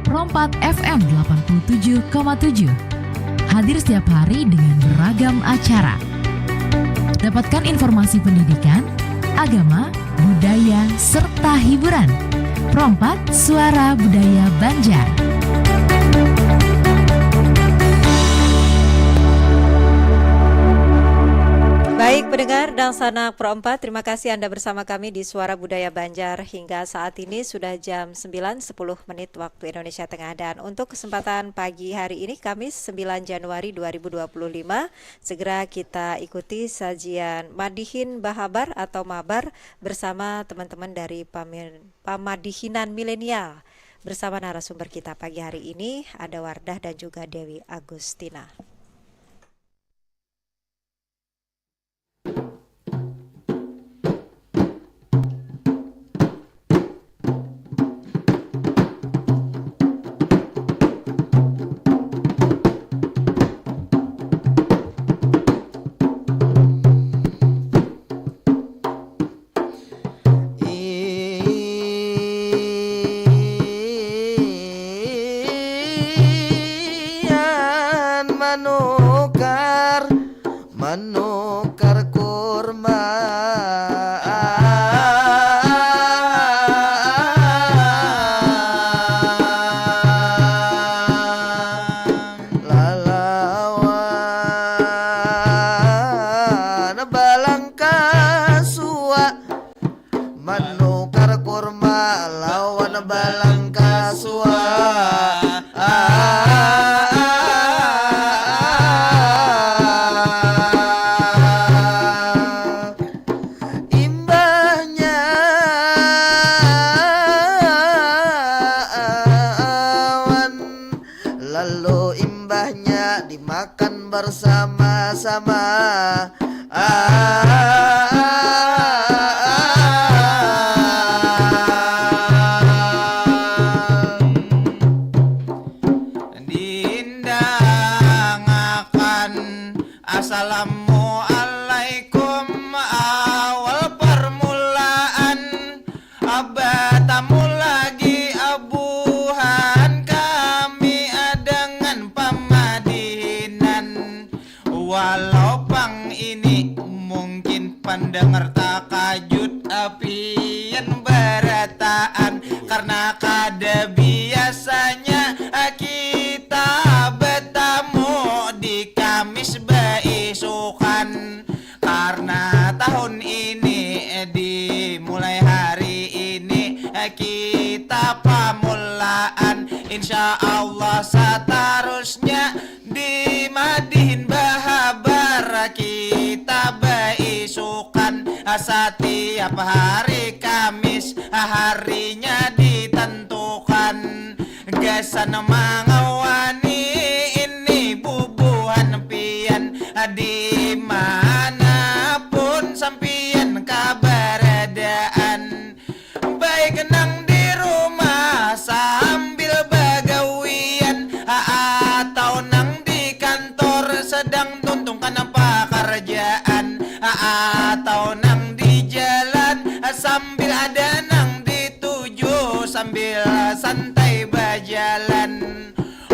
Rompat FM 87,7. Hadir setiap hari dengan beragam acara. Dapatkan informasi pendidikan, agama, budaya, serta hiburan. Rompat, suara budaya Banjar. Baik pendengar dan sanak Pro 4, terima kasih Anda bersama kami di Suara Budaya Banjar. Hingga saat ini sudah jam 9.10 menit waktu Indonesia Tengah. Dan untuk kesempatan pagi hari ini, Kamis 9 Januari 2025, segera kita ikuti sajian Madihin Bahabar atau Mabar bersama teman-teman dari Pamadihinan Milenial. Bersama narasumber kita pagi hari ini, ada Wardah dan juga Dewi Agustina. Menukar kurma lalawan balangka suwa, menukar kurma lawan balangka suwa. Dimakan bersama-sama. Diindangakan assalamualaikum awal permulaan, abatamu lagi abuhan kami dengan walau pang ini mungkin pendengar takajud apian berataan, karena kada biasanya kita bertemu di Kamis beisukan, karena tahun ini dimulai hari ini kita pamulaan. Insya Allah seterusnya di Madihin Bahabar kita beisukan setiap hari Kamis, harinya ditentukan. Gesan mangawani ini bubuhan pian, dimanapun sampian keberadaan, baik nang di rumah sambil bagawian atau nang di kantor sedang tuntungkan pekerjaan, atau nang di jalan sambil ada nang dituju sambil santai berjalan.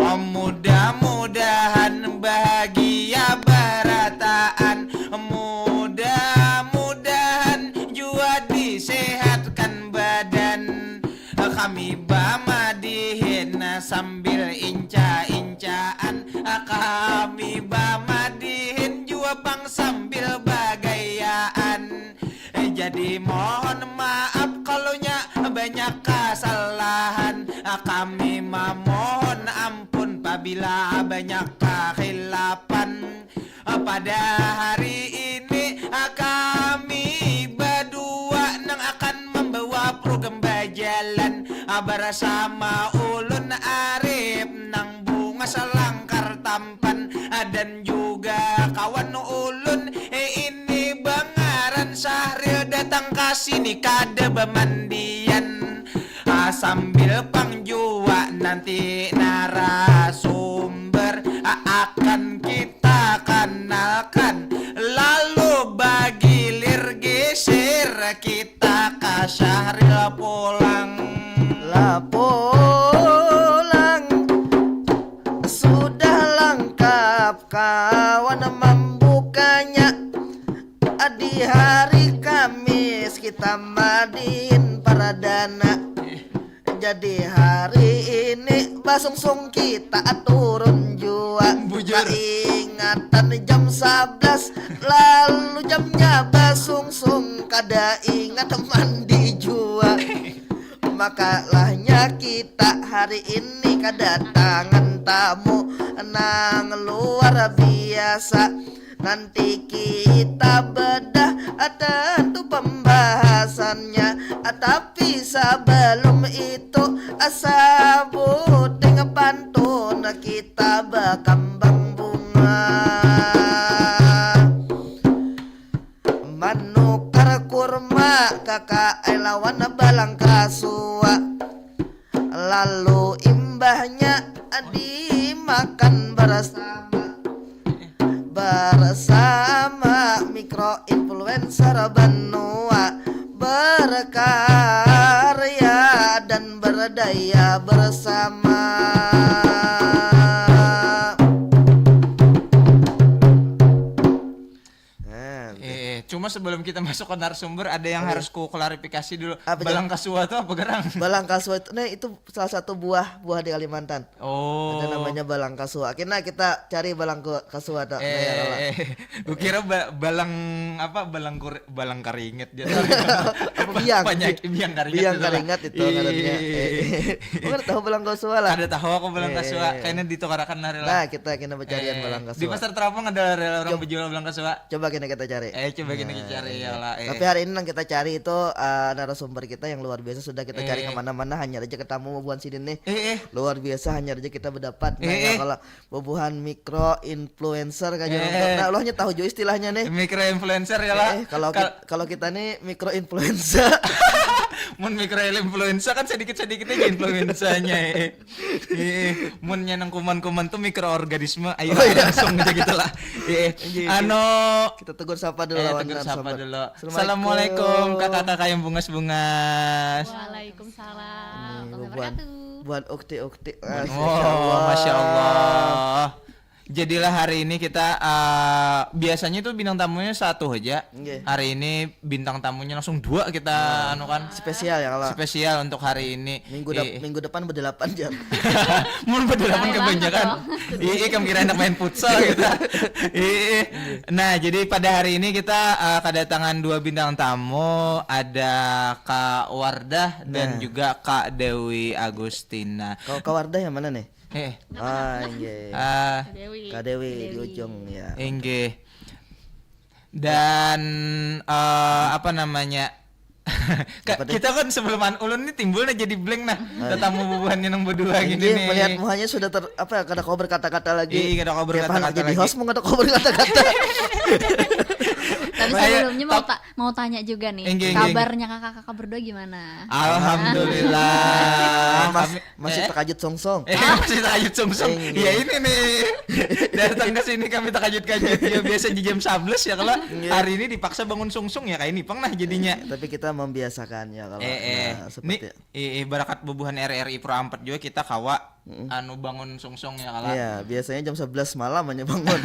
Mudah-mudahan bahagia berataan, mudah-mudahan jua disehatkan badan. Kami bamadihin sambil inca-incaan, kami bamadihin jua bang sambil bagayaan. Jadi mohon maaf kalaunya banyak kesalahan, kami memohon ampun apabila banyak kekhilafan. Pada hari ini kami berdua nang akan membawa program berjalan bersama ulun Arif nang bunga selangkar tampan, dan juga kawan ulun ini Bangaran Syahril datang ke sini kada bemandian, sambil pangjua nanti narasumber akan kita kenalkan, lalu bagilir geser kita ke Syahril pulang. La pola hari ini basungsung kita turun jua. Bujur. Ingatan jam 11 lalu jamnya basungsung kada ingat mandi jua. Makalahnya kita hari ini kedatangan tamu nang luar biasa. Nanti kita bedah tentu pembahasannya. Tapi sebelum itu sabuting pantun kita bakambang bunga. Manukar kurma kakak lawan balang kasua. Lalu imbahnya dimakan bersama mikro influencer benua, berkarya dan berdaya bersama. Cuma sebelum kita masuk ke narasumber ada yang harus ku klarifikasi dulu. Apa Balang kasua itu apa gerang? Balang kasua itu salah satu buah di Kalimantan. Oh. Ada namanya balang kasua. Akhirnya kita cari balang kasua tuh. Gue kira balang apa balang karinget dia. Biang. Biang karinget. Biang karinget itu katanya. Bukan tahu balang kasua lah. Ada tahu aku balang kasua. Kayaknya ditukarakan hari lah. Nah, kita bercarian balang kasua. Di Pasar Terapung ada orang berjual balang kasua. Coba kita cari. Coba kita cari ya lah. Tapi hari ini yang kita cari itu narasumber kita yang luar biasa. Sudah kita cari kemana-mana, hanya aja ketemu bubuhan sini nih. Luar biasa, hanya aja kita berdapat. Nah, ya, kalau bubuhan mikro influencer kan nah, lo hanya tahu jo istilahnya nih. Mikro influencer ya lah. Kalau kita nih mikro influencer. Mun mikro influencer kan sedikit-sedikit aja influensanya. Mun nyenang kuman-kuman tuh mikroorganisme. Ayo langsung aja gitu lah. Kita tegur sapa dulu lawan tegur sapa dulu. Assalamualaikum kakak-kakak yang bungas-bungas. Waalaikumsalam. Buat ukti-ukti. Masya Allah. Jadilah hari ini kita biasanya tuh bintang tamunya satu aja. Hari ini bintang tamunya langsung dua kita kan spesial ya kalau. Spesial untuk hari ini. Minggu depan ber-8 jam. Mun ber-8 kebanyakan. Kamu kira enak main futsal gitu. Nah, jadi pada hari ini kita kedatangan dua bintang tamu, ada Kak Wardah dan juga Kak Dewi Agustina. Kak Wardah yang mana nih? Iya. Kak Dewi di ujung ya. Inggih. Dan apa namanya? Kita kan sebelum ulun ini timbulnya jadi blank nah. Tetamu bubuhannya nang berdua gini nih. Melihat muhanya sudah kada kau berkata-kata lagi. Iya, kada kau berkata-kata lagi. Jadi host mau kada kau berkata-kata. Tapi sebelumnya mau tanya juga nih, kabarnya kakak-kakak berdua gimana? Alhamdulillah. Masih terkajut songsong. Masih terkajut songsong. Ya ini nih. Datang ke sini kami terkajut-kajut. Ya biasa di jam 11 ya kalau hari ini dipaksa bangun songsong ya kayak ini pang nah jadinya. Tapi kita membiasakannya kalau seperti ini barakat bubuhan RRI Pro 4 juga kita kawa bangun songsong ya kalau. Iya, biasanya jam 11 malam hanya bangun.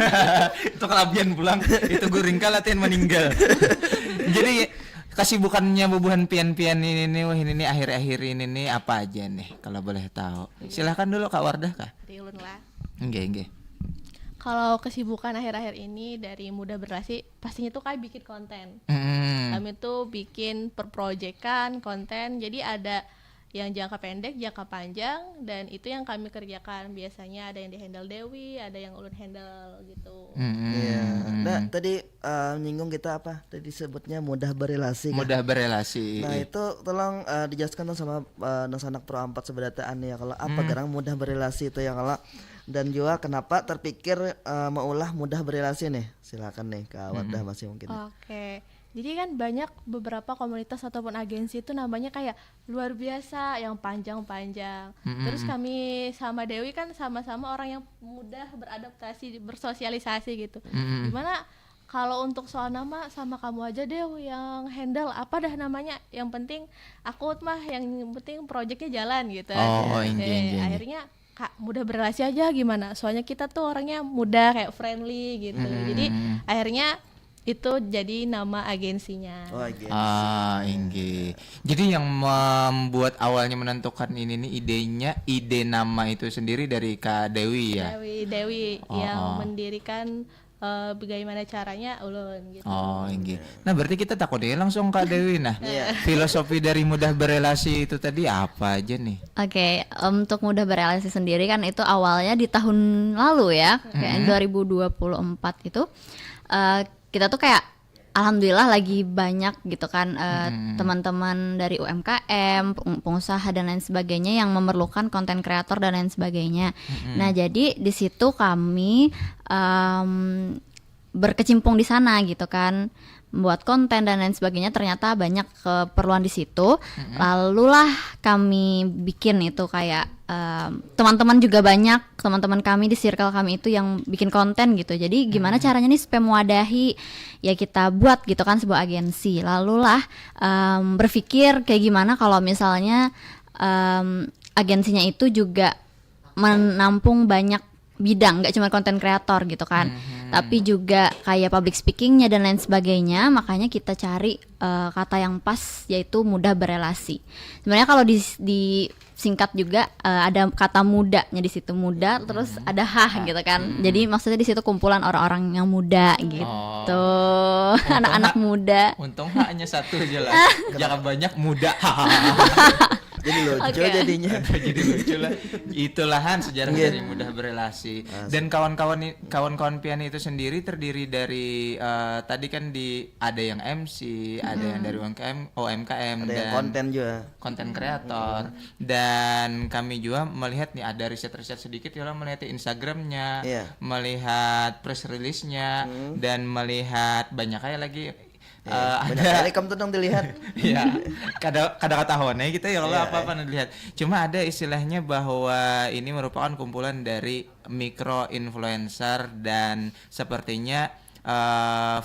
Itu kelabian pulang. Itu guring latihan meninggal. Jadi kesibukannya bubuhan pian-pian ini akhir-akhir ini apa aja nih kalau boleh tahu. Silahkan dulu Kak Wardah Kak. Diulun lah. Nggih. Kalau kesibukan akhir-akhir ini dari Muda Berrelasi pastinya tuh kayak bikin konten. Kami tuh bikin perprojekan konten. Jadi ada yang jangka pendek, jangka panjang, dan itu yang kami kerjakan. Biasanya ada yang di-handle Dewi, ada yang ulun handle gitu. Nah, tadi nyinggung kita apa? Tadi sebutnya mudah berelasi. Mudah berelasi. Nah, itu tolong dijelaskan sama anak Pro 4 sebenarnya ya kalau apa gerang mudah berelasi itu ya kalau, dan juga kenapa terpikir maulah mudah berelasi nih. Silakan nih Kak Wardah masih mungkin. Oke. Jadi kan banyak beberapa komunitas ataupun agensi itu namanya kayak luar biasa yang panjang-panjang. Terus kami sama Dewi kan sama-sama orang yang mudah beradaptasi, bersosialisasi gitu. Gimana kalau untuk soal nama sama kamu aja Dew yang handle apa dah namanya. Yang penting aku mah yang penting proyeknya jalan gitu. Akhirnya Kak mudah berrelasi aja gimana? Soalnya kita tuh orangnya mudah kayak friendly gitu. Jadi akhirnya itu jadi nama agensinya. Oh, agensi. Inggih. Jadi yang membuat awalnya menentukan ini nih ide nama itu sendiri dari Kak Dewi ya. Dewi yang mendirikan bagaimana caranya ulun gitu. Oh, inggih. Nah, berarti kita takutnya langsung Kak Dewi. Nah, filosofi dari mudah berelasi itu tadi apa aja nih? Oke, untuk mudah berelasi sendiri kan itu awalnya di tahun lalu ya, kayak 2024 itu kita tuh kayak alhamdulillah lagi banyak gitu kan teman-teman dari UMKM, pengusaha dan lain sebagainya yang memerlukan konten kreator dan lain sebagainya. Nah, jadi di situ kami berkecimpung di sana gitu kan, membuat konten dan lain sebagainya. Ternyata banyak keperluan di situ. Lalulah kami bikin itu kayak teman-teman juga banyak, teman-teman kami di circle kami itu yang bikin konten gitu. Jadi gimana caranya nih supaya mewadahi, ya kita buat gitu kan sebuah agensi. Lalulah berpikir kayak gimana kalau misalnya agensinya itu juga menampung banyak bidang, nggak cuma konten kreator gitu kan, tapi juga kayak public speakingnya dan lain sebagainya. Makanya kita cari kata yang pas, yaitu mudah berelasi. Sebenarnya kalau di singkat juga ada kata mudanya di situ, muda terus ada gitu kan. Jadi maksudnya di situ kumpulan orang-orang yang muda gitu, anak-anak muda. Untung hanya satu aja lah, jangan banyak muda. Jadi lucu jadinya. Jadi lucu lah. Itulahan sejarah dari mudah berelasi. Dan kawan-kawan pian itu sendiri terdiri dari tadi kan ada yang MC, ada yang dari UMKM, Ada dan yang konten juga. konten kreator. Dan kami juga melihat nih ada riset-riset sedikit ya, melihat di Instagramnya, melihat press release-nya, dan melihat banyak kayak lagi. Banyak kali kamu tuh dong dilihat. Ya, kata tahunnya gitu ya kalau apa-apa dilihat. Cuma ada istilahnya bahwa ini merupakan kumpulan dari mikro influencer, dan sepertinya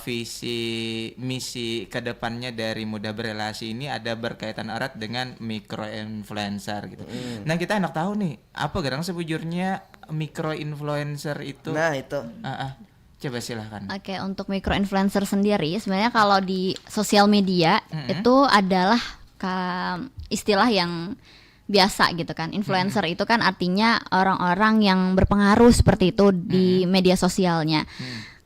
visi misi kedepannya dari mudah berelasi ini ada berkaitan erat dengan mikro influencer gitu. Nah, kita enak tahu nih apa gerang sebujurnya mikro influencer itu. Nah, itu. Coba silahkan. Oke, untuk micro influencer sendiri sebenarnya kalau di sosial media itu adalah istilah yang biasa gitu kan. Influencer itu kan artinya orang-orang yang berpengaruh seperti itu di media sosialnya.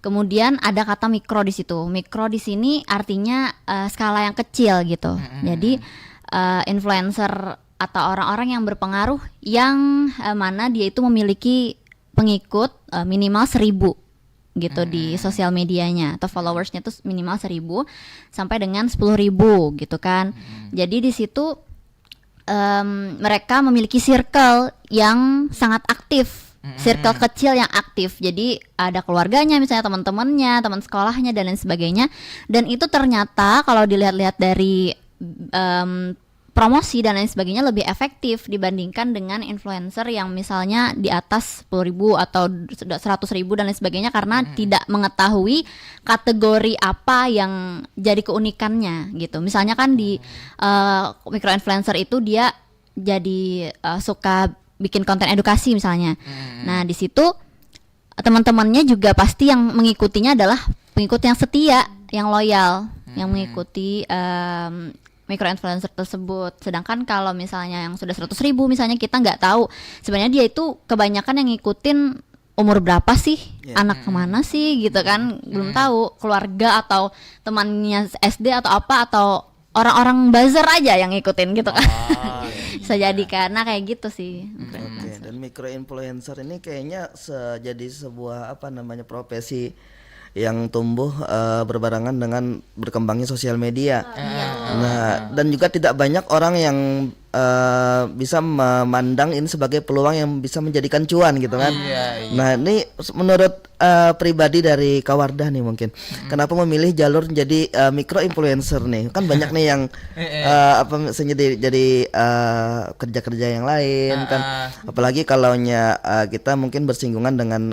Kemudian ada kata mikro di situ. Mikro di sini artinya skala yang kecil gitu. Jadi influencer atau orang-orang yang berpengaruh yang mana dia itu memiliki pengikut minimal 1.000 gitu di sosial medianya, atau followersnya tuh minimal 1.000 sampai dengan 10.000 gitu kan. Jadi di situ mereka memiliki circle yang sangat aktif, circle kecil yang aktif. Jadi ada keluarganya, misalnya teman-temannya, teman sekolahnya dan lain sebagainya. Dan itu ternyata kalau dilihat-lihat dari promosi dan lain sebagainya lebih efektif dibandingkan dengan influencer yang misalnya di atas 10.000 atau 100.000 dan lain sebagainya, karena tidak mengetahui kategori apa yang jadi keunikannya gitu. Misalnya kan di micro influencer itu dia jadi suka bikin konten edukasi misalnya. Nah, di situ teman-temannya juga pasti yang mengikutinya adalah pengikut yang setia, yang loyal, yang mengikuti micro influencer tersebut. Sedangkan kalau misalnya yang sudah 100.000 misalnya, kita nggak tahu sebenarnya dia itu kebanyakan yang ngikutin umur berapa sih, anak kemana sih gitu kan, belum tahu, keluarga atau temannya SD atau apa, atau orang-orang buzzer aja yang ngikutin gitu kan. Bisa jadi karena kayak gitu sih. Oke, dan micro influencer ini kayaknya jadi sebuah profesi yang tumbuh berbarengan dengan berkembangnya sosial media. Nah, dan juga tidak banyak orang yang bisa memandang ini sebagai peluang yang bisa menjadikan cuan gitu kan. Nah, ini menurut pribadi dari Kak Wardah nih mungkin, kenapa memilih jalur jadi micro influencer nih? Kan banyak nih yang jadi kerja-kerja yang lain kan. Apalagi kalaunya kita mungkin bersinggungan dengan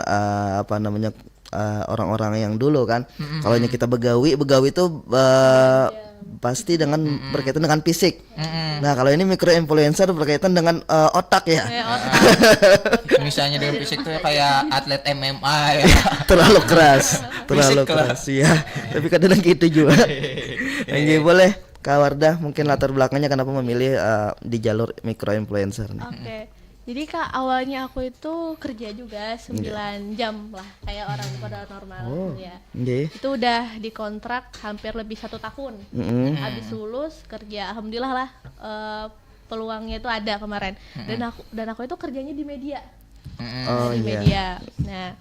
orang-orang yang dulu kan. Kalau kita begawi itu pasti dengan berkaitan dengan fisik. Nah, kalau ini micro influencer berkaitan dengan otak ya. Misalnya dengan fisik tuh kayak atlet MMA ya. Terlalu keras, terlalu Fisik lah. keras ya. Tapi kadang gitu juga. Yang boleh Kak Wardah mungkin latar belakangnya kenapa memilih di jalur micro influencer nih. Oke. Jadi Kak, awalnya aku itu kerja juga 9 jam lah kayak orang pada normal ya. Nggih. Itu udah dikontrak hampir lebih 1 tahun. Habis lulus kerja, alhamdulillah lah peluangnya itu ada kemarin. Dan aku itu kerjanya di media. Oh Di iya. media. Nah,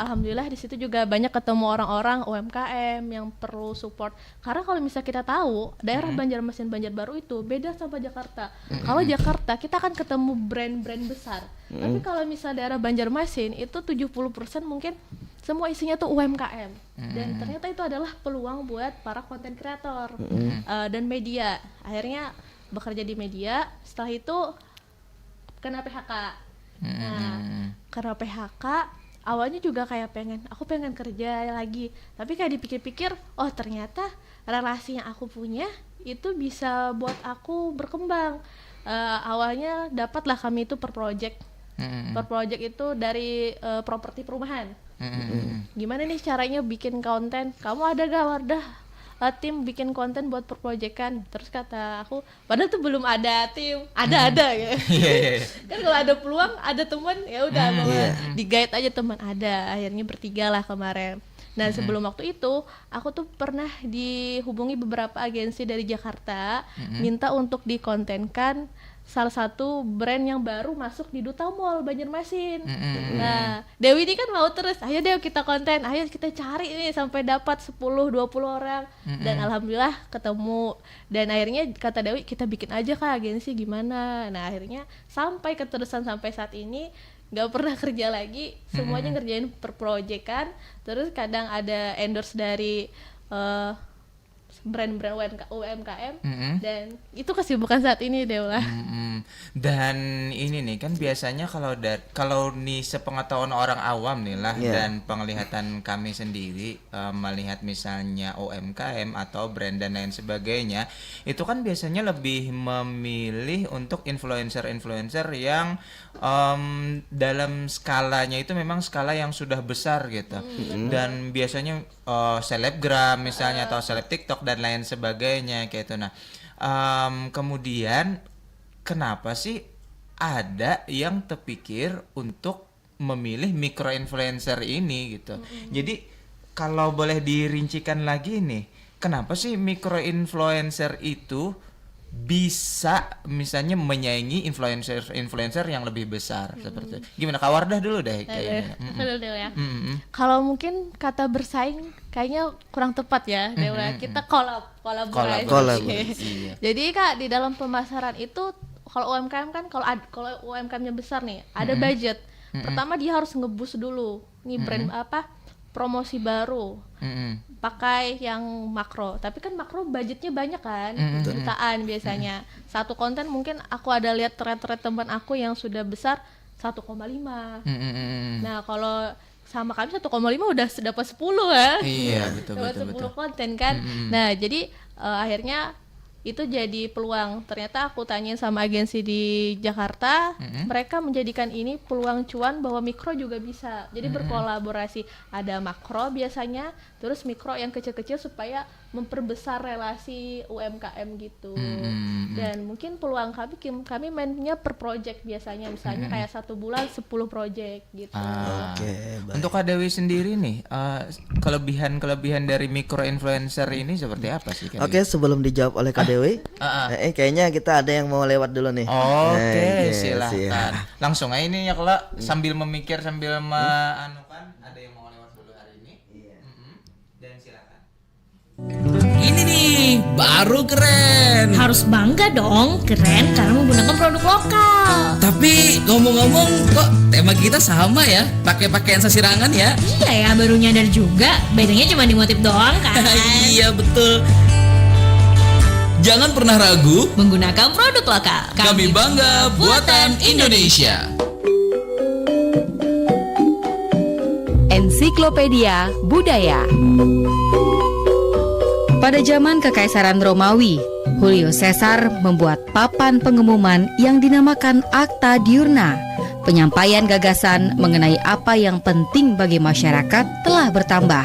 alhamdulillah di situ juga banyak ketemu orang-orang UMKM yang perlu support. Karena kalau misalnya kita tahu daerah Banjarmasin Banjarbaru itu beda sama Jakarta. Kalau Jakarta kita akan ketemu brand-brand besar. Tapi kalau misalnya daerah Banjarmasin itu 70% mungkin semua isinya tuh UMKM. Dan ternyata itu adalah peluang buat para konten kreator dan media. Akhirnya bekerja di media. Setelah itu kena PHK. Nah, karena PHK awalnya juga kayak aku pengen kerja lagi, tapi kayak dipikir-pikir, oh ternyata relasi yang aku punya itu bisa buat aku berkembang. Awalnya dapatlah kami itu per project itu dari properti perumahan. Gimana nih caranya bikin konten? Kamu ada gak Wardah tim bikin konten buat perproyekan? Terus kata aku, padahal tuh belum ada tim, ada gitu. Kan kalau ada peluang, ada teman, ya udah di guide aja teman ada. Akhirnya bertiga lah kemarin. Nah sebelum waktu itu, aku tuh pernah dihubungi beberapa agensi dari Jakarta, minta untuk dikontenkan salah satu brand yang baru masuk di Duta Mall Banjarmasin. Nah, Dewi ini kan mau terus, ayo Dewi kita konten, ayo kita cari nih sampai dapat 10-20 orang. Dan alhamdulillah ketemu. Dan akhirnya kata Dewi, kita bikin aja Kak agensi gimana. Nah, akhirnya sampai keterusan sampai saat ini nggak pernah kerja lagi, semuanya ngerjain per proyekan. Terus kadang ada endorse dari brand-brand UMKM dan itu kesibukan saat ini Dewa. Dan ini nih kan biasanya kalau nih sepengetahuan orang awam nih lah dan penglihatan kami sendiri melihat misalnya UMKM atau brand dan lain sebagainya, itu kan biasanya lebih memilih untuk influencer-influencer yang dalam skalanya itu memang skala yang sudah besar gitu. Dan biasanya selebgram misalnya atau seleb TikTok dan lain sebagainya kayak itu. Nah, kemudian kenapa sih ada yang terpikir untuk memilih micro influencer ini gitu? Jadi kalau boleh dirincikan lagi nih, kenapa sih micro influencer itu bisa misalnya menyaingi influencer yang lebih besar seperti itu? Gimana Kak Wardah dulu deh kayaknya. Dulu ya. Kalau mungkin kata bersaing kayaknya kurang tepat ya Dewa. Kita kolaborasi. Jadi Kak di dalam pemasaran itu kalau UMKM kan kalau UMKM-nya besar nih ada budget. Pertama dia harus ngeboost dulu. Nih brand promosi baru. Pakai yang makro, tapi kan makro budgetnya banyak kan, jutaan biasanya. Satu konten mungkin aku ada lihat thread teman aku yang sudah besar 1,5. Nah kalau sama kami 1,5 udah dapat 10 ya. Iya betul. Dapat 10 konten kan. Nah jadi akhirnya itu jadi peluang. Ternyata aku tanya sama agensi di Jakarta, mereka menjadikan ini peluang cuan bahwa mikro juga bisa. Jadi berkolaborasi, ada makro biasanya, terus mikro yang kecil-kecil supaya memperbesar relasi UMKM gitu. Dan mungkin peluang kami mainnya per project biasanya, misalnya kayak 1 bulan 10 project gitu. Oke, baik. Untuk Kak Dewi sendiri nih, kelebihan dari micro influencer ini seperti apa sih Kak Oke, sebelum dijawab oleh Kak Dewi, kayaknya kita ada yang mau lewat dulu nih. Oke, Yes, silahkan. ya. Langsung aja ini ya kalau sambil memikir sambil anukan, ada yang mau lewat dulu hari ini. Dan silakan. Ini nih, baru keren. Harus bangga dong, keren karena menggunakan produk lokal. Tapi ngomong-ngomong kok tema kita sama ya? Pakai pakaian sasirangan ya? Iya ya, baru nyadar juga. Bedanya cuma di motif doang kan. Iya betul. Jangan pernah ragu, Menggunakan produk lokal. kami bangga buatan Indonesia. Ensiklopedia Budaya. Pada zaman Kekaisaran Romawi, Julius Caesar membuat papan pengumuman yang dinamakan Acta Diurna. Penyampaian gagasan mengenai apa yang penting bagi masyarakat telah bertambah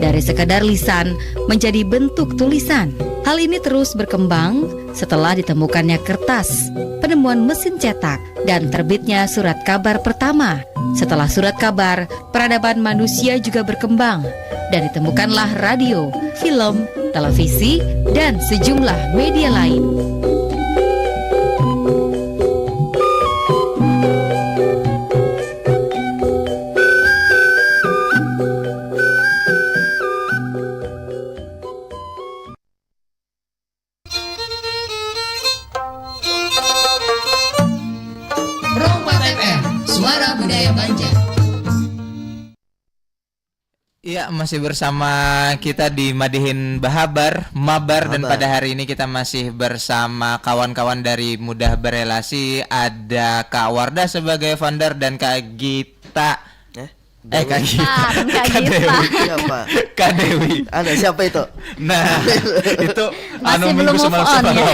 dari sekadar lisan menjadi bentuk tulisan. Hal ini terus berkembang setelah ditemukannya kertas, penemuan mesin cetak, dan terbitnya surat kabar pertama. Setelah surat kabar, peradaban manusia juga berkembang dan ditemukanlah radio, film, televisi, dan sejumlah media lain. Suara Budaya Banjar. Iya, masih bersama kita di Madihin Mabar, dan pada hari ini kita masih bersama kawan-kawan dari Mudah Berelasi. Ada Kak Wardah sebagai founder dan Kak Gita. Kak Dewi. Siapa? Kak Dewi. Ada siapa itu? Nah, itu Masih belum move on ya.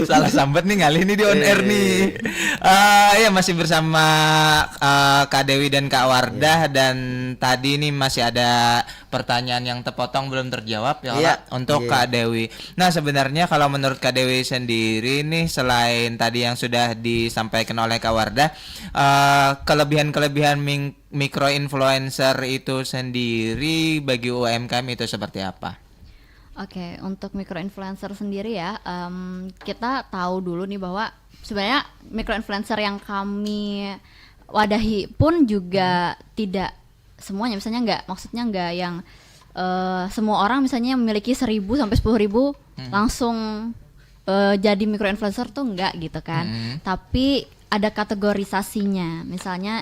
Salah sambat nih ngalih nih di on air nih. Ya masih bersama Kak Dewi dan Kak Wardah, dan tadi nih masih ada pertanyaan yang terpotong belum terjawab ya Kak, untuk Kak Dewi. Nah, sebenarnya kalau menurut Kak Dewi sendiri nih, selain tadi yang sudah disampaikan oleh Kak Wardah, kelebihan-kelebihan mikro influencer itu sendiri bagi UMKM itu seperti apa? Oke, untuk micro influencer sendiri ya, kita tahu dulu nih bahwa sebenarnya micro influencer yang kami wadahi pun juga tidak semuanya, misalnya maksudnya nggak yang semua orang misalnya memiliki 1.000 sampai 10.000 langsung jadi micro influencer tuh enggak gitu kan. Tapi ada kategorisasinya, misalnya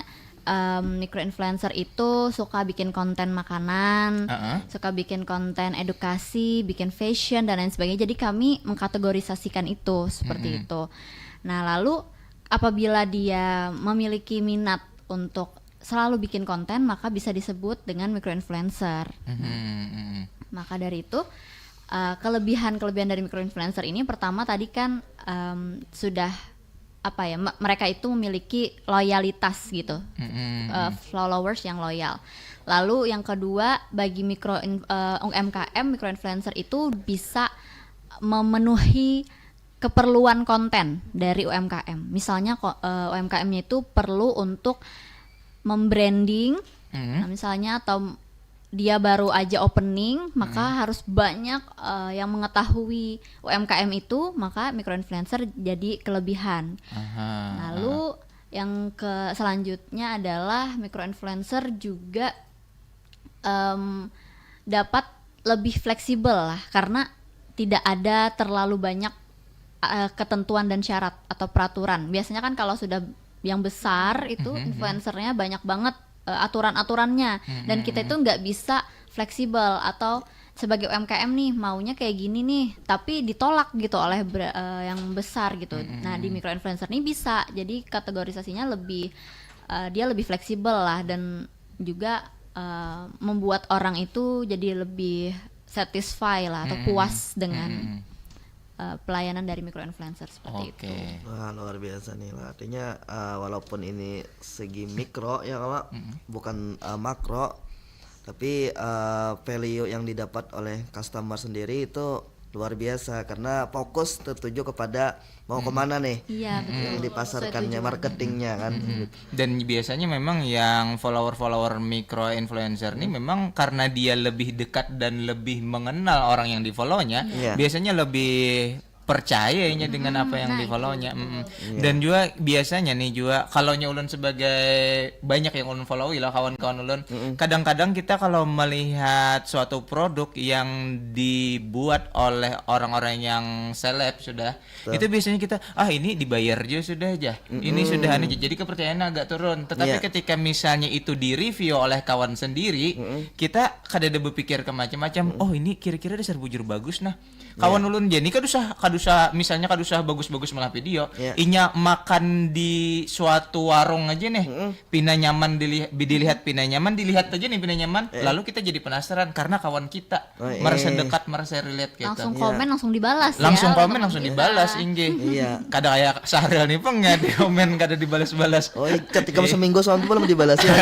micro influencer itu suka bikin konten makanan, suka bikin konten edukasi, bikin fashion dan lain sebagainya. Jadi kami mengkategorisasikan itu seperti itu. Nah, lalu apabila dia memiliki minat untuk selalu bikin konten, maka bisa disebut dengan micro influencer. Maka dari itu kelebihan dari micro influencer ini, pertama tadi kan sudah mereka itu memiliki loyalitas gitu, followers yang loyal. Lalu yang kedua, bagi UMKM, micro influencer itu bisa memenuhi keperluan konten dari UMKM. Misalnya UMKM-nya itu perlu untuk membranding, misalnya, atau dia baru aja opening, maka harus banyak yang mengetahui UMKM itu, maka micro influencer jadi kelebihan. Lalu yang selanjutnya adalah micro influencer juga dapat lebih fleksibel lah, karena tidak ada terlalu banyak ketentuan dan syarat atau peraturan. Biasanya kan kalau sudah yang besar itu influencernya banyak banget aturan-aturannya, dan kita itu nggak bisa fleksibel, atau sebagai UMKM nih maunya kayak gini nih, tapi ditolak gitu oleh yang besar gitu. Nah, di micro influencer ini bisa, jadi kategorisasinya dia lebih fleksibel lah, dan juga membuat orang itu jadi lebih satisfy lah, atau puas dengan pelayanan dari micro influencer seperti itu. Wah, luar biasa nih. Artinya walaupun ini segi mikro ya Kak, bukan makro, tapi value yang didapat oleh customer sendiri itu luar biasa, karena fokus tertuju kepada mau kemana nih, yang dipasarkannya, marketingnya kan. Dan biasanya memang yang follower mikro influencer nih memang karena dia lebih dekat dan lebih mengenal orang yang di follow-nya, biasanya lebih percayanya dengan apa yang di follow-nya. Dan juga biasanya nih juga kalau ulun sebagai banyak yang ulun follow lah kawan-kawan ulun, kadang-kadang kita kalau melihat suatu produk yang dibuat oleh orang-orang yang seleb sudah, itu biasanya kita ini dibayar aja sudah aja, ini sudah aja, jadi kepercayaan agak turun. Tetapi ketika misalnya itu di review oleh kawan sendiri, kita kadang berpikir ke macam-macam, ini kira-kira dasar bujur bagus nah kawan ulun jadi kada misalnya kadusa bagus-bagus malah video, inya makan di suatu warung aja nih, pina nyaman dilihat pina nyaman, dilihat aja nih pina nyaman, lalu kita jadi penasaran karena kawan kita merasa dekat, merasa relate kita. Langsung komen, langsung dibalas langsung ya. komen, langsung dibalas, Ingge. Iya. Kada kayak Sahril nih peng ya, di komen kada dibalas-balas. Oh, ketika seminggu soal belum dibalas ya.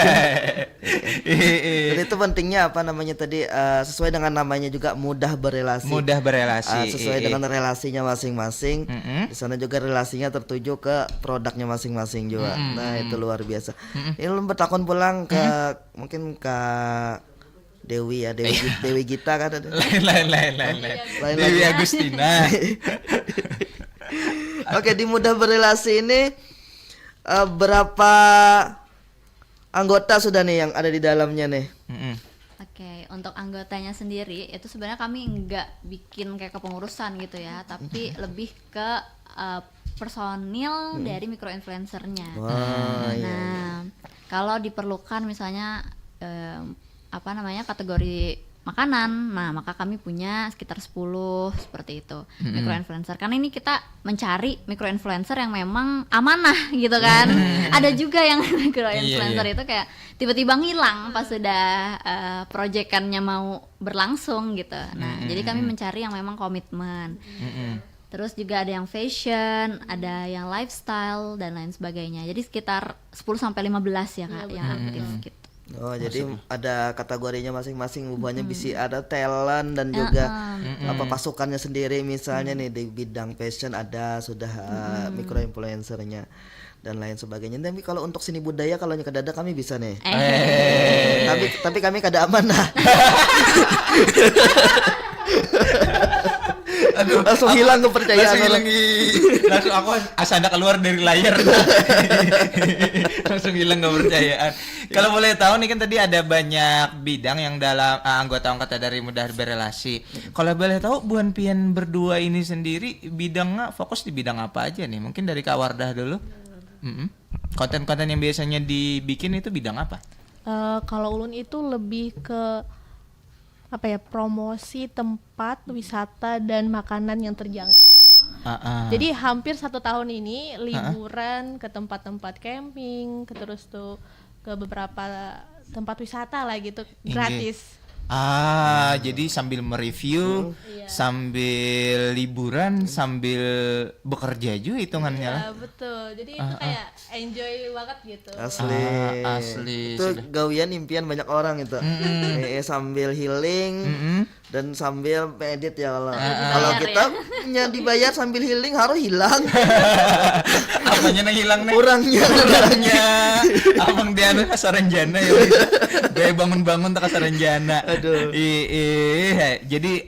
Jadi itu pentingnya apa namanya tadi sesuai dengan namanya juga mudah berelasi. Mudah berelasi. Sesuai dengan relasinya masing-masing. Di sana juga relasinya tertuju ke produknya masing-masing juga. Nah, itu luar biasa. Ini lu bertakon pulang ke mungkin ke Dewi ya, Dewi Gita kan ada. Lain. Dewi Agustina. Oke, di mudah berelasi ini berapa anggota sudah nih yang ada di dalamnya nih? Oke, untuk anggotanya sendiri itu sebenarnya kami nggak bikin kayak kepengurusan gitu ya, tapi lebih ke personil dari micro-influencernya. Nah, kalau diperlukan misalnya kategori makanan, nah maka kami punya sekitar 10 seperti itu micro-influencer. Karena ini kita mencari micro-influencer yang memang amanah gitu kan. Ada juga yang micro-influencer itu kayak tiba-tiba ngilang pas sudah proyekannya mau berlangsung gitu. Nah, jadi kami mencari yang memang komitmen. Terus juga ada yang fashion, ada yang lifestyle dan lain sebagainya. Jadi sekitar 10 sampai 15 ya Kak yang aktif gitu. Oh, jadi ada kategorinya masing-masing, buahnya bisa ada talent dan juga apa pasukannya sendiri, misalnya nih di bidang fashion ada sudah micro influencernya dan lain sebagainya. Tapi kalau untuk seni budaya kalau nyekadada kami bisa nih. Tapi kami kada amanah. Aduh, langsung hilang kepercayaan. Langsung aku asada keluar dari layar. Langsung hilang kepercayaan. Kalau boleh tahu nih kan tadi ada banyak bidang yang dalam anggota dari mudah berelasi. Kalau boleh tahu Buan Pian berdua ini sendiri bidangnya fokus di bidang apa aja nih? Mungkin dari Kak Wardah dulu. Konten-konten yang biasanya dibikin itu bidang apa? Kalau Ulun itu lebih ke promosi tempat wisata dan makanan yang terjangkau. Jadi hampir 1 tahun ini liburan ke tempat-tempat camping, terus tuh ke beberapa tempat wisata lah gitu, gratis. Jadi sambil mereview, sambil liburan, sambil bekerja juga hitungannya lah. Iya, betul. Jadi itu kayak enjoy banget gitu. Asli. Itu gawian impian banyak orang itu. Sambil healing dan sambil edit ya kalau kita punya dibayar sambil healing harus hilang. Apanya yang hilang nih? Kurangnya. Abang dia kasaranjana ya. Gaya bangun-bangun tak kasaranjana. Aduh. Jadi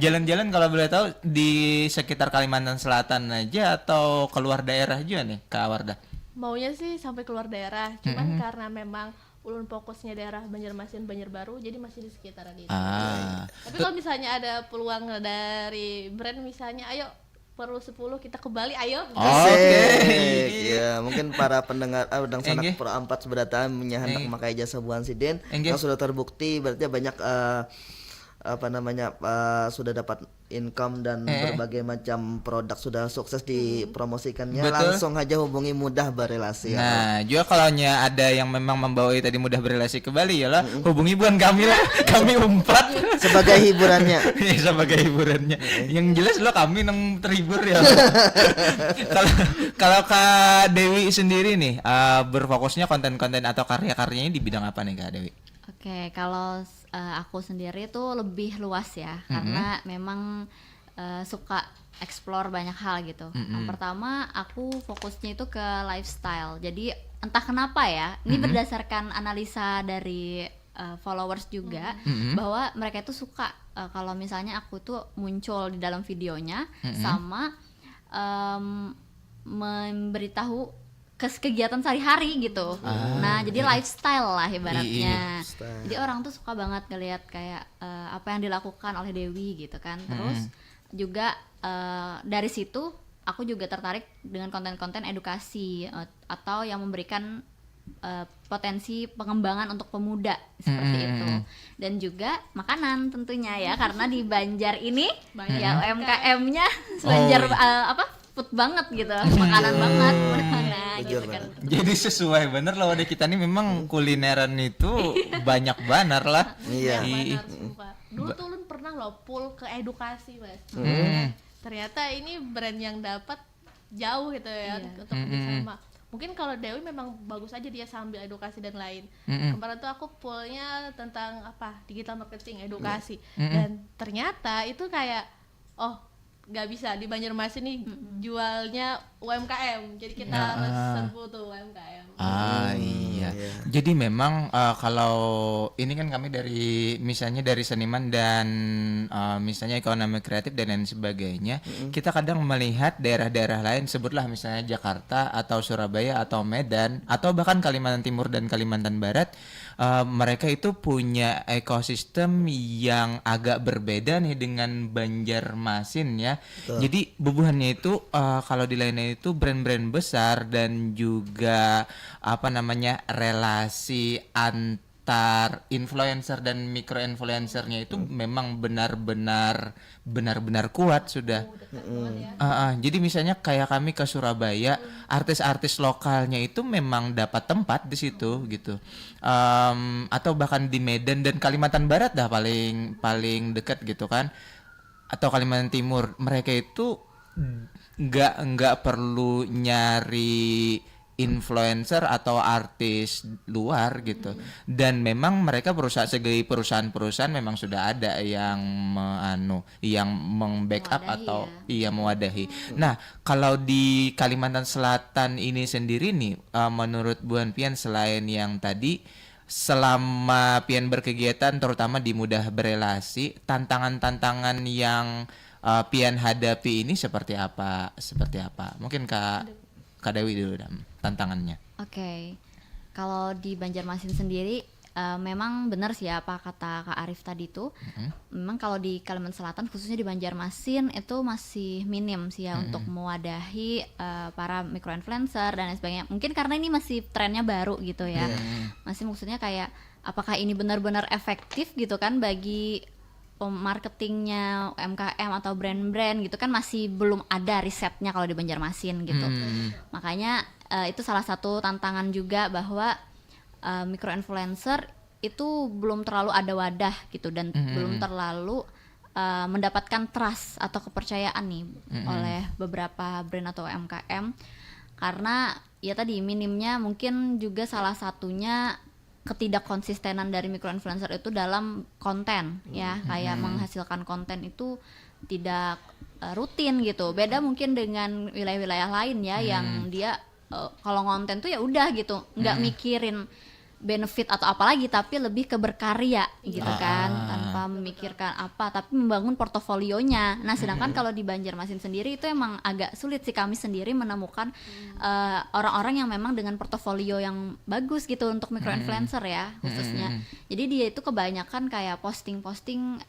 jalan-jalan kalau boleh tahu di sekitar Kalimantan Selatan aja atau keluar daerah juga nih Kak Wardah? Maunya sih sampai keluar daerah, cuman karena memang Ulun fokusnya daerah Banjarmasin, Banjarbaru, jadi masih di sekitaran itu. Tapi kalau misalnya ada peluang dari brand misalnya, ayo perlu 10 kita ke Bali, ayo. Ya, mungkin para pendengar udang sanak Pro 4 seberata hendak memakai jasa Buan Sidin yang sudah terbukti berarti banyak sudah dapat income dan berbagai macam produk sudah sukses dipromosikannya. Langsung aja hubungi mudah berelasi. Nah, juga kalau ada yang memang membawa tadi mudah berelasi ke Bali ya lah, hubungi Buan kami lah. Kami umpat sebagai hiburannya. Sebagai hiburannya. Yang jelas lo kami nang terhibur ya. Kalau Kak Dewi sendiri nih berfokusnya konten-konten atau karya-karyanya di bidang apa nih Kak Dewi? Oke, kalau aku sendiri tuh lebih luas ya, karena memang suka explore banyak hal gitu. Yang pertama aku fokusnya itu ke lifestyle. Jadi entah kenapa ya, ini berdasarkan analisa dari followers juga, bahwa mereka itu suka kalau misalnya aku tuh muncul di dalam videonya sama memberitahu kegiatan sehari-hari gitu. Nah, jadi lifestyle lah ibaratnya. Jadi orang tuh suka banget ngelihat kayak apa yang dilakukan oleh Dewi gitu kan. Terus juga dari situ aku juga tertarik dengan konten-konten edukasi atau yang memberikan potensi pengembangan untuk pemuda seperti itu. Dan juga makanan tentunya ya, karena di Banjar ini ya UMKM-nya Banjar food banget gitu, makanan banget nah gitu kan. Jadi sesuai bener loh wadah kita nih, memang kulineran itu banyak banget lah. Iya. Dulu tuh Ulun pernah loh full ke edukasi Mas. Ternyata ini brand yang dapat jauh gitu ya untuk bersama. Mungkin kalau Dewi memang bagus aja dia sambil edukasi dan lain. Kemarin tuh aku fullnya tentang digital marketing, edukasi. Dan ternyata itu kayak nggak bisa di Banjarmasin nih jualnya UMKM, jadi kita harus serbu tuh UMKM. Iya. Jadi memang kalau ini kan kami misalnya dari seniman dan misalnya ekonomi kreatif dan lain sebagainya, kita kadang melihat daerah-daerah lain, sebutlah misalnya Jakarta atau Surabaya atau Medan atau bahkan Kalimantan Timur dan Kalimantan Barat, mereka itu punya ekosistem yang agak berbeda nih dengan Banjarmasin ya. Betul. Jadi bubuhannya itu kalau di lainnya itu brand-brand besar dan juga relasi antar influencer dan micro influencernya itu memang benar-benar kuat sudah. Jadi misalnya kayak kami ke Surabaya, artis-artis lokalnya itu memang dapat tempat di situ gitu. Atau bahkan di Medan dan Kalimantan Barat dah paling dekat gitu kan. Atau Kalimantan Timur, mereka itu nggak perlu nyari influencer atau artis luar gitu, dan memang mereka segi perusahaan-perusahaan memang sudah ada yang membackup atau mewadahi. Nah kalau di Kalimantan Selatan ini sendiri nih, menurut Bu Pian, selain yang tadi, selama Pian berkegiatan terutama di Mudah Berelasi, tantangan-tantangan yang Pian hadapi ini seperti apa? Mungkin Kak Dewi dulu tantangannya. Oke. Kalau di Banjarmasin sendiri memang benar sih apa kata Kak Arif tadi tuh. Memang kalau di Kalimantan Selatan khususnya di Banjarmasin itu masih minim sih ya untuk mewadahi para microinfluencer dan lain sebagainya. Mungkin karena ini masih trennya baru gitu ya. Masih maksudnya kayak apakah ini benar-benar efektif gitu kan bagi marketingnya UMKM atau brand-brand gitu kan, masih belum ada risetnya kalau di Banjarmasin gitu. Makanya itu salah satu tantangan juga bahwa microinfluencer itu belum terlalu ada wadah gitu dan belum terlalu mendapatkan trust atau kepercayaan nih oleh beberapa brand atau UMKM, karena ya tadi minimnya mungkin juga salah satunya ketidakkonsistenan dari microinfluencer itu dalam konten ya, kayak menghasilkan konten itu tidak rutin gitu. Beda mungkin dengan wilayah-wilayah lain ya yang dia kalau konten tuh ya udah gitu, nggak mikirin benefit atau apalagi, tapi lebih ke berkarya gitu kan, tanpa memikirkan tapi membangun portofolionya. Nah sedangkan kalau di Banjarmasin sendiri itu emang agak sulit sih kami sendiri menemukan orang-orang yang memang dengan portofolio yang bagus gitu untuk microinfluencer ya khususnya. Jadi dia itu kebanyakan kayak posting-posting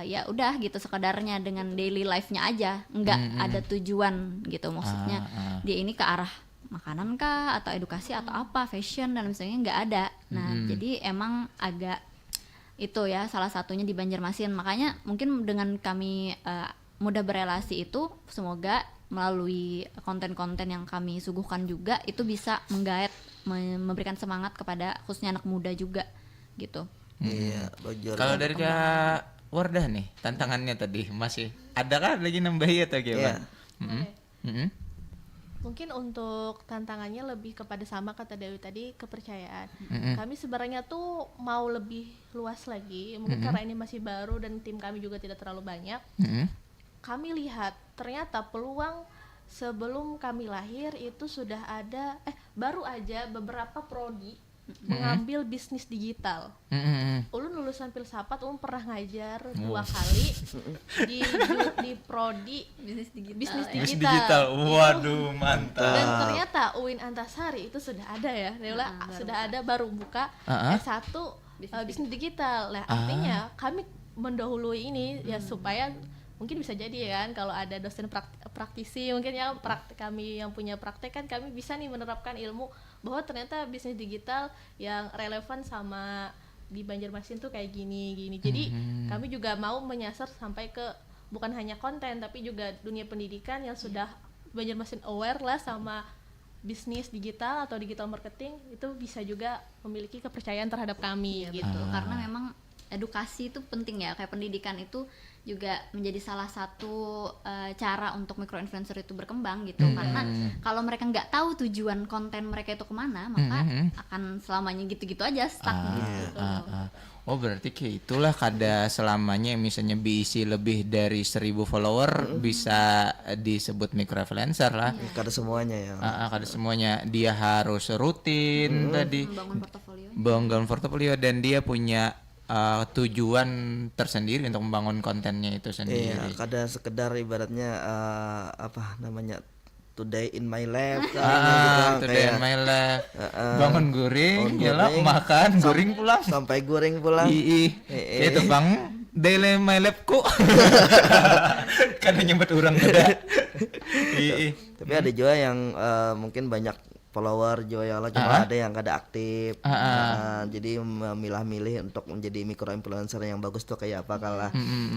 ya udah gitu sekedarnya dengan daily life-nya aja, nggak ada tujuan gitu, maksudnya dia ini ke arah makanan kah atau edukasi atau apa, fashion dan misalnya nggak ada. Nah jadi emang agak itu ya salah satunya di Banjarmasin. Makanya mungkin dengan kami Mudah Berelasi itu semoga melalui konten-konten yang kami suguhkan juga itu bisa menggait, memberikan semangat kepada khususnya anak muda juga gitu. Iya. Kalau dari Kak Wardah nih, tantangannya tadi masih adakah lagi nambahi atau gimana? Mungkin untuk tantangannya lebih kepada sama kata Dewi tadi, kepercayaan. Kami sebenarnya tuh mau lebih luas lagi, mungkin karena ini masih baru dan tim kami juga tidak terlalu banyak. Kami lihat ternyata peluang sebelum kami lahir itu sudah ada, baru aja beberapa prodi mengambil bisnis digital. Ulun lulusan filsafat, Ulun pernah ngajar 2 kali di prodi bisnis digital. Waduh, mantap. Dan ternyata UIN Antasari itu sudah ada ya, sudah ada baru buka S1 bisnis digital. Nah, artinya kami mendahului ini ya supaya mungkin bisa jadi ya kan kalau ada dosen praktisi mungkin ya kami yang punya praktek kan kami bisa nih menerapkan ilmu bahwa ternyata bisnis digital yang relevan sama di Banjarmasin tuh kayak gini. Jadi kami juga mau menyasar sampai ke bukan hanya konten tapi juga dunia pendidikan yang sudah Banjarmasin aware lah sama bisnis digital atau digital marketing, itu bisa juga memiliki kepercayaan terhadap kami gitu. Karena memang edukasi itu penting ya, kayak pendidikan itu juga menjadi salah satu cara untuk micro-influencer itu berkembang gitu. Karena kalau mereka nggak tahu tujuan konten mereka itu kemana, maka akan selamanya gitu-gitu aja, stuck gitu. Oh berarti kayak itulah kada selamanya misalnya diisi lebih dari 1.000 follower bisa disebut micro-influencer lah. Kada semuanya ya. Kada semuanya, dia harus rutin tadi membangun portofolio dan dia punya tujuan tersendiri untuk membangun kontennya itu sendiri. Iya, kada sekedar ibaratnya apa namanya today in my life today in my life bangun guring yalah makan guring pulang sampai guring pulang itu bang daily my life ku kan nyebut orang ada. Tapi ada juga yang mungkin banyak follower juga cuma ada yang kada aktif. Jadi memilah-milih untuk menjadi micro influencer yang bagus tuh kayak apa kalah.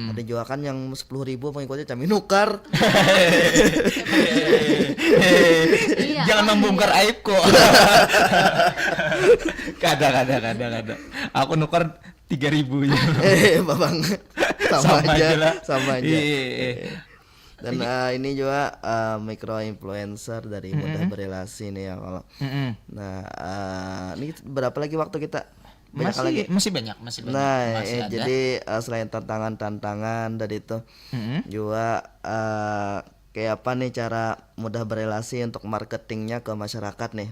Ada juga kan yang 10.000 pengikutnya kami nukar. Jangan membongkar aib kok. Kada. Aku nukar 3.000 ya. Babang. Sama aja. Dan ini juga micro influencer dari mudah berelasi nih ya kalau. Nah, ini berapa lagi waktu kita? Masih banyak. Nah, jadi selain tantangan dari itu juga kayak apa nih cara mudah berelasi untuk marketingnya ke masyarakat nih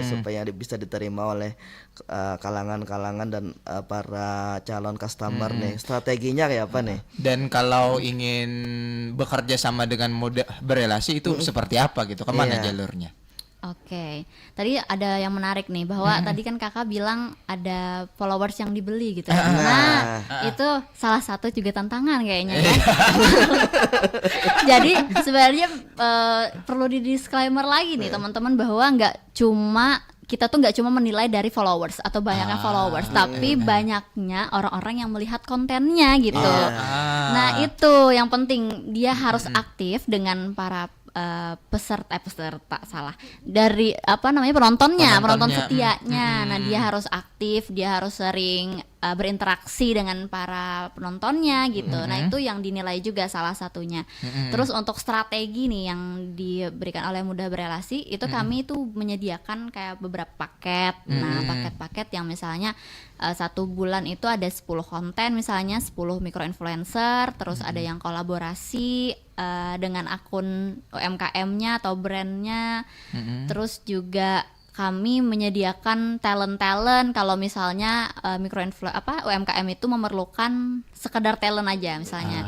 supaya bisa diterima oleh kalangan-kalangan dan para calon customer nih, strateginya kayak apa nih? Dan kalau ingin bekerja sama dengan mudah berelasi itu seperti apa gitu, kemana jalurnya? Oke, tadi ada yang menarik nih bahwa tadi kan kakak bilang ada followers yang dibeli gitu. Itu salah satu juga tantangan kayaknya ya. Jadi sebenarnya perlu di disclaimer lagi nih teman-teman bahwa kita tuh nggak cuma menilai dari followers atau banyaknya followers, tapi banyaknya orang-orang yang melihat kontennya gitu. Nah itu yang penting, dia harus aktif dengan para peserta dari penonton setianya. Nah dia harus aktif, dia harus sering berinteraksi dengan para penontonnya gitu. Nah itu yang dinilai juga salah satunya. Terus untuk strategi nih yang diberikan oleh Mudah Berelasi itu kami itu menyediakan kayak beberapa paket. Nah paket-paket yang misalnya 1 bulan itu ada 10 konten, misalnya 10 micro influencer, terus ada yang kolaborasi dengan akun UMKM-nya atau brandnya. Terus juga kami menyediakan talent kalau misalnya UMKM itu memerlukan sekedar talent aja misalnya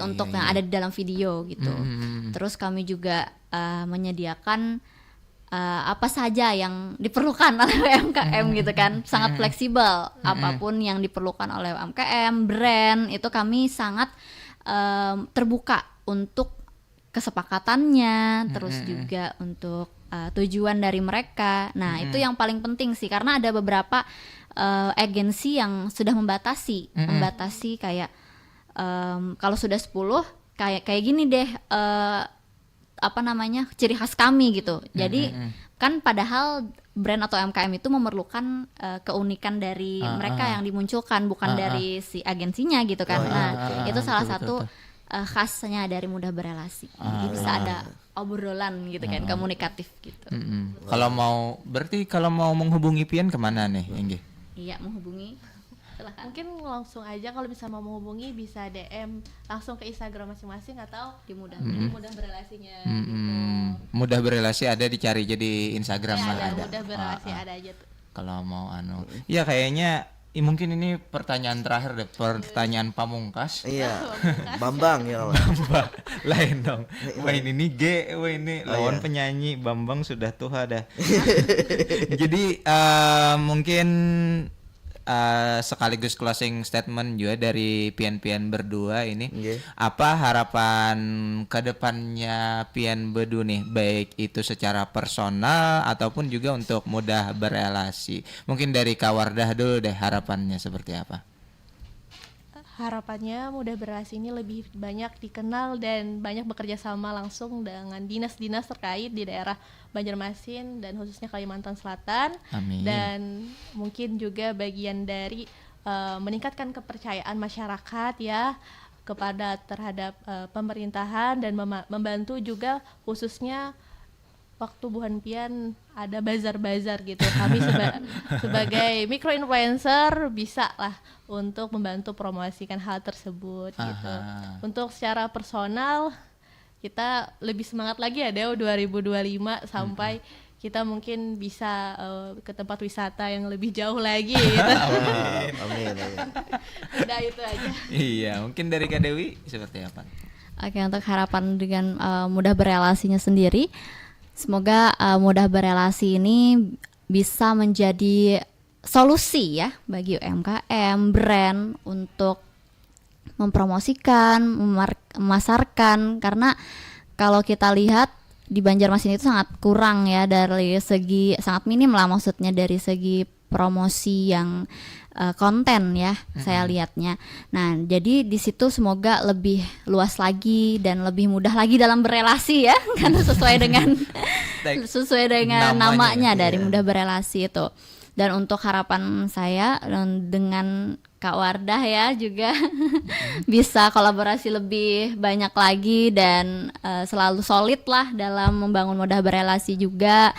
untuk yang ada di dalam video gitu. Terus kami juga menyediakan apa saja yang diperlukan oleh UMKM gitu kan, sangat fleksibel. Apapun yang diperlukan oleh UMKM, brand itu kami sangat terbuka untuk kesepakatannya, terus juga untuk tujuan dari mereka. Nah itu yang paling penting sih, karena ada beberapa agensi yang sudah membatasi kayak kalau sudah 10 kayak gini deh ciri khas kami gitu. Jadi kan padahal brand atau UMKM itu memerlukan keunikan dari mereka yang dimunculkan, bukan dari si agensinya gitu kan. Itu salah satu khasnya dari Mudah Berelasi. Jadi bisa ada obrolan gitu kan, komunikatif gitu. Kalau mau menghubungi Pian kemana nih, Enggi? Iya, menghubungi. Silahkan. Mungkin langsung aja kalau bisa mau menghubungi bisa DM langsung ke Instagram masing-masing atau di Mudah Berelasinya gitu. Mudah Berelasi ada dicari jadi Instagram ada. Mudah Berelasi ada aja tuh. Kalau mau ya kayaknya mungkin ini pertanyaan terakhir deh, pertanyaan pamungkas. Iya. Bambang ya Allah. Lain dong. Ini lawan penyanyi Bambang sudah tua dah. Jadi mungkin sekaligus closing statement juga dari pian-pian berdua ini. Nggih. Apa harapan kedepannya pian bedu nih, baik itu secara personal ataupun juga untuk mudah berelasi. Mungkin dari Kak Wardah dulu deh, harapannya seperti apa? Harapannya mudah berelasi ini lebih banyak dikenal dan banyak bekerja sama langsung dengan dinas-dinas terkait di daerah Banjarmasin dan khususnya Kalimantan Selatan. Amin. Dan mungkin juga bagian dari meningkatkan kepercayaan masyarakat ya kepada terhadap pemerintahan dan membantu juga khususnya waktu Buhan Pian ada bazar-bazar gitu. Kami sebagai micro influencer bisa lah untuk membantu promosikan hal tersebut gitu. Untuk secara personal kita lebih semangat lagi ya Deo 2025 sampai kita mungkin bisa ke tempat wisata yang lebih jauh lagi gitu. Amin. Udah itu aja. Iya, mungkin dari Kak Dewi seperti apa? Oke, untuk harapan dengan mudah berelasinya sendiri, semoga mudah berelasi ini bisa menjadi solusi ya bagi UMKM, brand untuk mempromosikan, memasarkan, karena kalau kita lihat di Banjarmasin itu sangat kurang ya, dari segi sangat minim lah maksudnya dari segi promosi yang konten ya, saya lihatnya. Nah, jadi di situ semoga lebih luas lagi dan lebih mudah lagi dalam berelasi ya, karena sesuai dengan namanya dari mudah berelasi itu. Dan untuk harapan saya dengan Kak Wardah ya juga bisa kolaborasi lebih banyak lagi dan selalu solid lah dalam membangun mudah berelasi juga.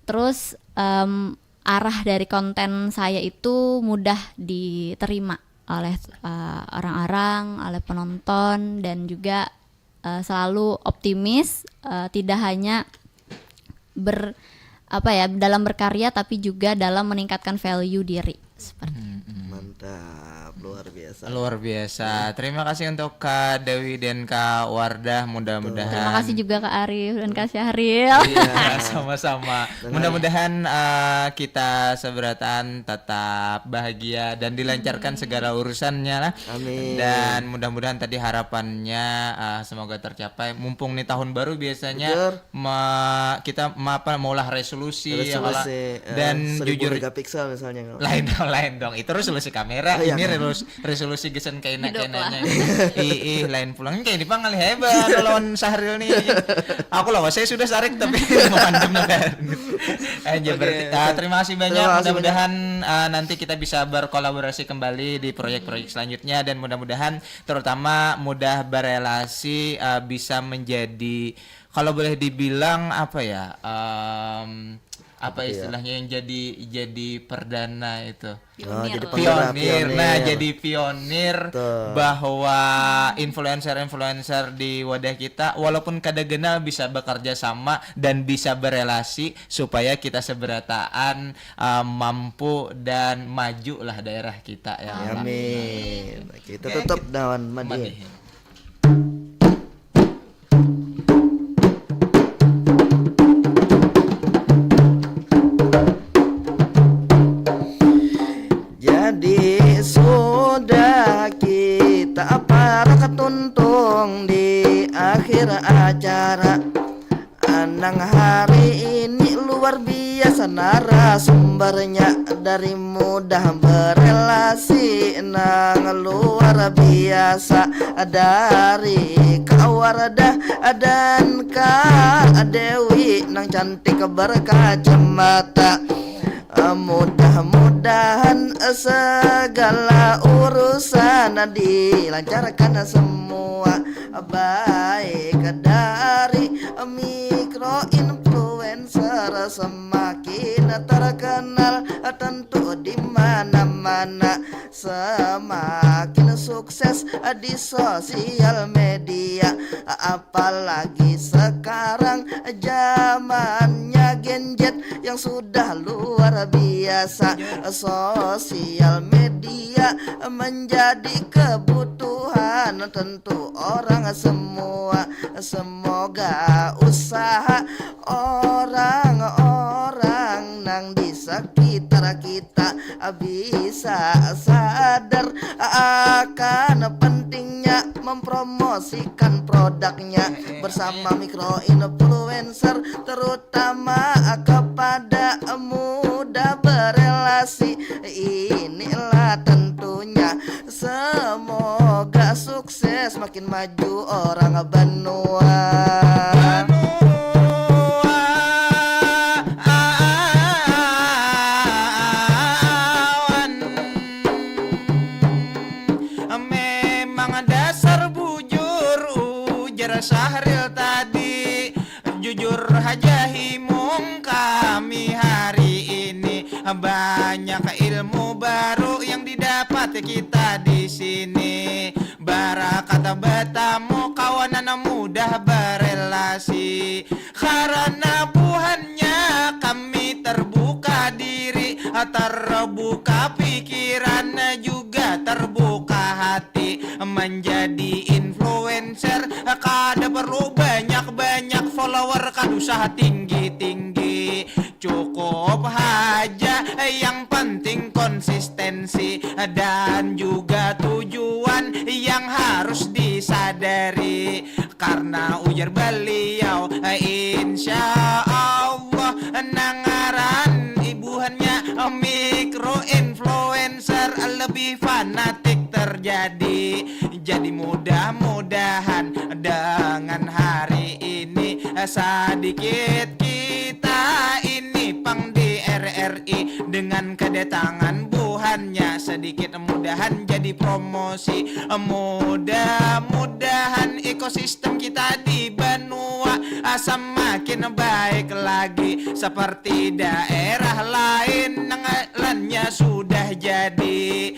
Terus arah dari konten saya itu mudah diterima oleh orang-orang, oleh penonton, dan juga selalu optimis, tidak hanya dalam berkarya tapi juga dalam meningkatkan value diri seperti Mantap, luar biasa. Terima kasih untuk Kak Dewi dan Kak Wardah. Mudah-mudahan. Terima kasih juga Kak Arif dan Kak Syahril. Iya, sama-sama. Mudah-mudahan kita seberatan tetap bahagia dan dilancarkan segala urusannya lah. Amin. Dan mudah-mudahan tadi harapannya semoga tercapai. Mumpung nih tahun baru biasanya kita maulah resolusi ya, dan 1000 jujur megapiksel misalnya. lain dong. Itu resolusi kamera, ini resolusi gesen kainanya. Lain pulang kayak di pangal hebat lawan Syahril nih. Aku lah saya sudah sarik tapi mau pandem kan. Berarti terima kasih banyak. Mudah-mudahan nanti kita bisa berkolaborasi kembali di proyek-proyek selanjutnya, dan mudah-mudahan terutama mudah berelasi bisa menjadi, kalau boleh dibilang apa ya, apa istilahnya yang jadi perdana itu pionir. Nah, jadi pionir bahwa influencer di wadah kita walaupun kada kenal bisa bekerja sama dan bisa berelasi supaya kita seberataan mampu dan maju lah daerah kita ya. Amin. Kita tutup daun madi. Sudah kita para ketuntung di akhir acara. Anang hari ini luar biasa narasumbernya, dari mudah berelasi nang luar biasa, dari Kak Wardah dan Kak Dewi nang cantik berkacamata. Mudah-mudahan segala urusan dilancarkan semua baik, dari mikro influencer semakin terkenal tentu di mana-mana, semakin sukses di sosial media, apalagi sekarang zamannya gadget yang sudah luar biasa. Sosial media menjadi kebutuhan tentu orang semua. Semoga usaha orang-orang nang disakiti sekitar kita bisa sadar akan pentingnya mempromosikan produknya bersama mikro influencer, terutama kepada muda berelasi. Inilah tentunya semoga sukses, makin maju orang benua. Memang dasar bujur ujar Syahril tadi, jujur aja himung kami hari ini, banyak ilmu baru yang didapat kita di sini. Barakat bertamu kawanan mudah berelasi, karena buhannya kami terbuka diri, terbuka pikiran juga terbuka hati. Menjadi influencer kada perlu banyak-banyak follower, kada usah tinggi-tinggi, cukup aja yang penting konsistensi dan juga tujuan yang harus disadari. Karena ujar beliau insya Allah nangaran ibuhannya mikro influencer lebih fanatik terjadi. Jadi mudah-mudahan dengan hari ini sedikit kita ini pang di RRI dengan kedatangan buhannya sedikit mudahan jadi promosi. Mudah-mudahan ekosistem kita di benua semakin baik lagi seperti daerah lain nangalannya sudah jadi.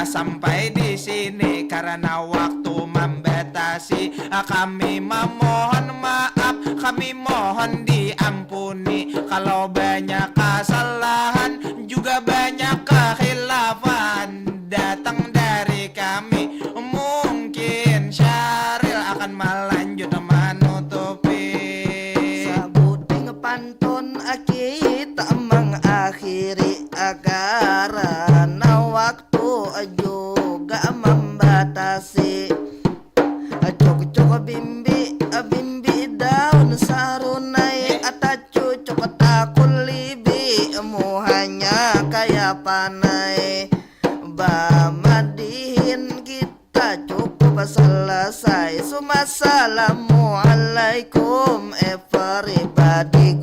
Sampai di sini karena waktu membatasi, kami memohon maaf, kami mohon diampuni kalau banyak kesalahan juga banyak kekhilafan datang dari kami. Mungkin Syahril akan melanjut menutupi Sabuting pantun kita mengakhiri karena waktu juga membatasi. Cok-cok bimbi daun sarunai atacu cok takulibi mu hanya kayak panai. Bamadihin kita cukup selesai. Assalamualaikum everybody.